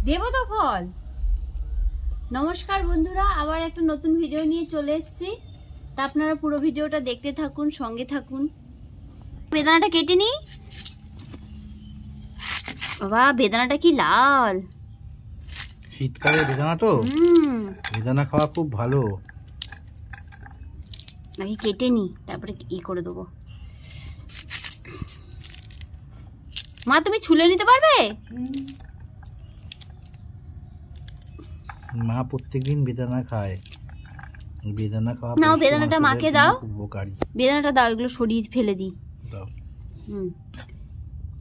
দেবো তো ফল। নমস্কার বন্ধুরা, আবার একটা নতুন ভিডিও নিয়ে চলে এসেছি। তা আপনারা পুরো ভিডিওটা দেখতে থাকুন, সঙ্গে থাকুন। বেদানাটা কেটে নিই। বাবা, বেদানাটা কি লাল! শীতকালে বেদানা তো বেদানা খাওয়া খুব ভালো। নাকি কেটে নি, তারপরে করে দেবো। মা, তুমি ছুলে নিতে পারবে? মা প্রত্যেকদিন বেদানা খায়। বেদানা খাওয়া নাও, বেদানাটা মাকে দাও। উপকারী। বেদানাটা দাও, এগুলো সরিয়ে ফেলে দিই। দাও।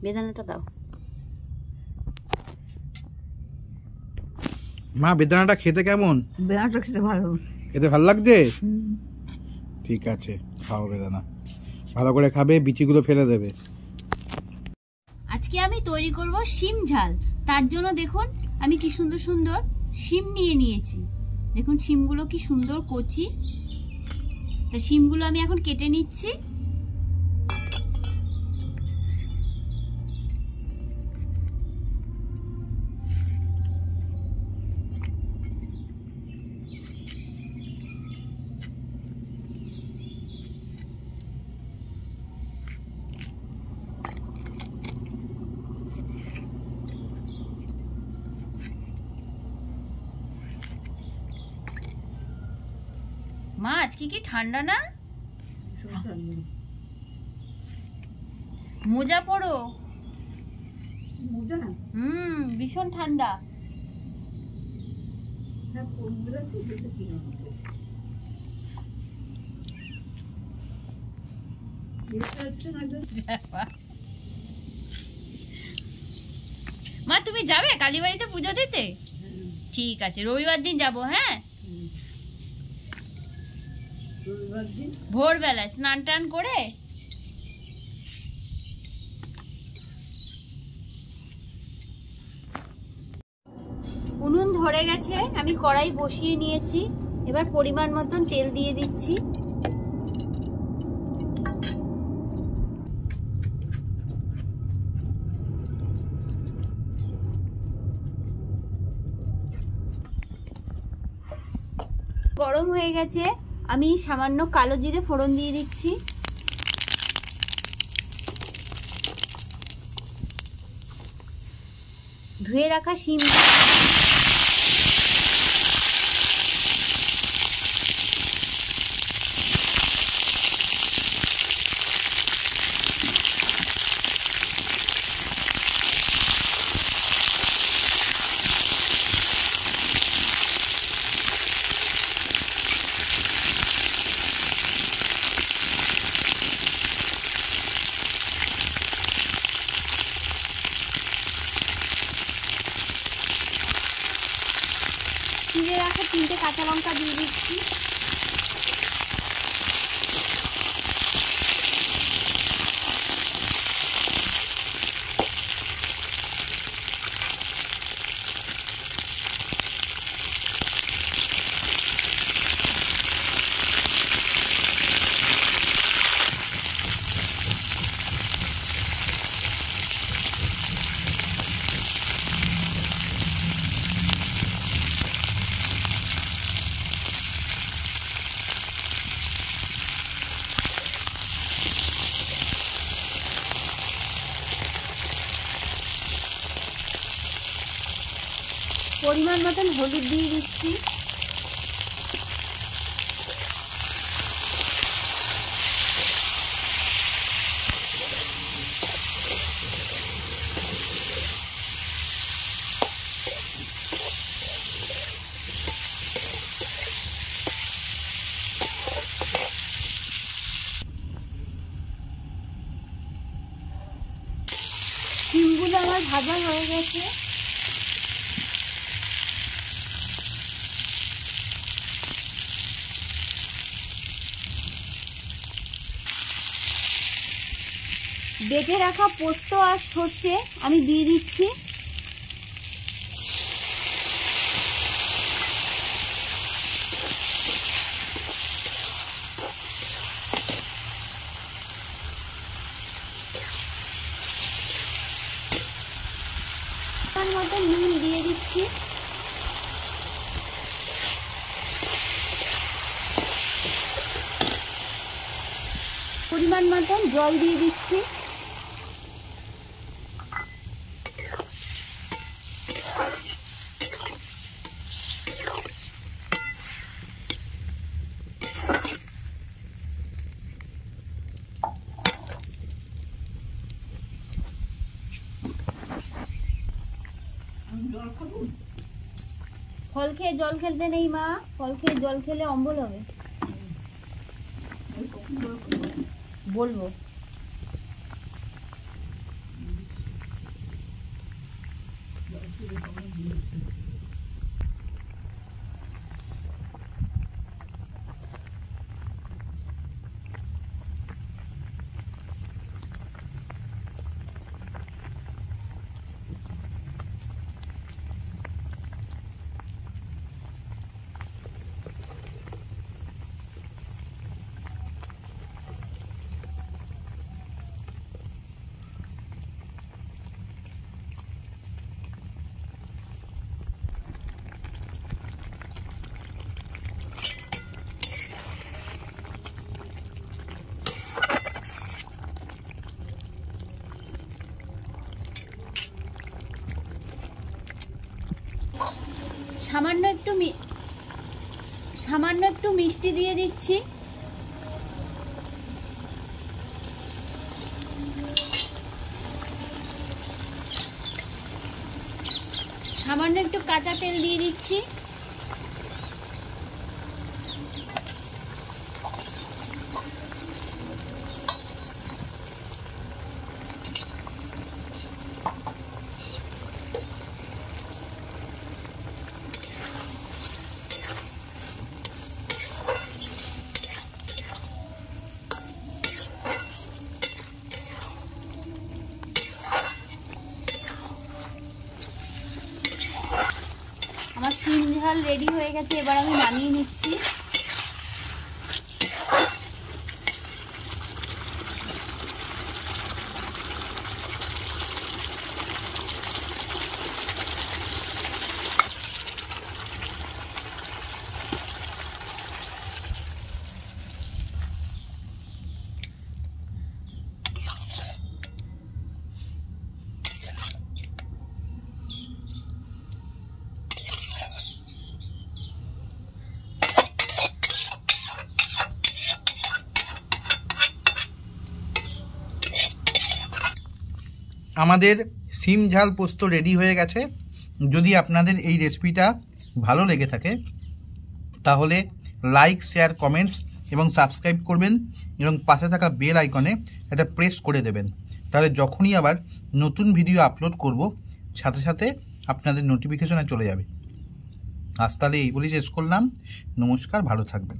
বেদানাটা দাও। মা, বেদানাটা খেতে কেমন? বেদানাটা খেতে ভালো। খেতে ভালো লাগছে? ঠিক আছে, খাও বেদানা। ভালো করে খাবে, বিচিগুলো ফেলে দেবে। আজকে আমি তৈরি করব শিম ঝাল। তার জন্য দেখুন আমি কি সুন্দর সুন্দর শিম নিয়ে নিয়েছি। দেখুন শিমগুলো কি সুন্দর কচি। তা শিমগুলো আমি এখন কেটে নিচ্ছি। মা, আজকে কি ঠান্ডা না? মোজা পরো। ভীষণ ঠান্ডা। মা, তুমি যাবে কালীবাড়িতে পুজো দিতে? ঠিক আছে, রবিবার দিন যাবো। হ্যাঁ, ভোরবেলা স্নান টান করে। উনুন ধরে গেছে, আমি কড়াই বসিয়ে নিয়েছি। এবার পরিমাণ মতন তেল দিয়ে দিচ্ছি। গরম হয়ে গেছে, আমি সামান্য কালো জিরে ফোড়ন দিয়ে দিচ্ছি। ধুয়ে রাখা শিম, চিড়ে রাখা 3টে কাঁচা লঙ্কা দিয়ে দিচ্ছি। পরিমাণ মতন হলুদ দিয়ে দিচ্ছি। শিমগুলো আমার ভাজা হয়ে গেছে। বেটে রাখা পোস্ত আর সর্ষে আমি দিয়ে দিচ্ছি। মতো নুন দিয়ে দিচ্ছি। দিচ্ছি। পরিমাণ মতন জল দিয়ে দিচ্ছি। ফল খেয়ে জল খেলতে নেই মা, ফল খেয়ে জল খেলে অম্বল হবে। বলবো সামান্য একটু মিষ্টি দিয়ে দিচ্ছি। সামান্য একটু কাঁচা তেল দিয়ে দিচ্ছি। আমার শিম ঝাল রেডি হয়ে গেছে, এবার আমি নামিয়ে নিচ্ছি। আমাদের শিম ঝাল পোস্ত রেডি হয়ে গেছে। যদি আপনাদের এই রেসিপিটা ভালো লেগে থাকে তাহলে লাইক, শেয়ার, কমেন্টস এবং সাবস্ক্রাইব করবেন এবং পাশে থাকা বেল আইকনে এটা প্রেস করে দেবেন। তাহলে যখনই আবার নতুন ভিডিও আপলোড করব সাথে সাথে আপনাদের নোটিফিকেশনে চলে যাবে। আজ তাহলে এই বলেই শেষ করলাম। নমস্কার, ভালো থাকবেন।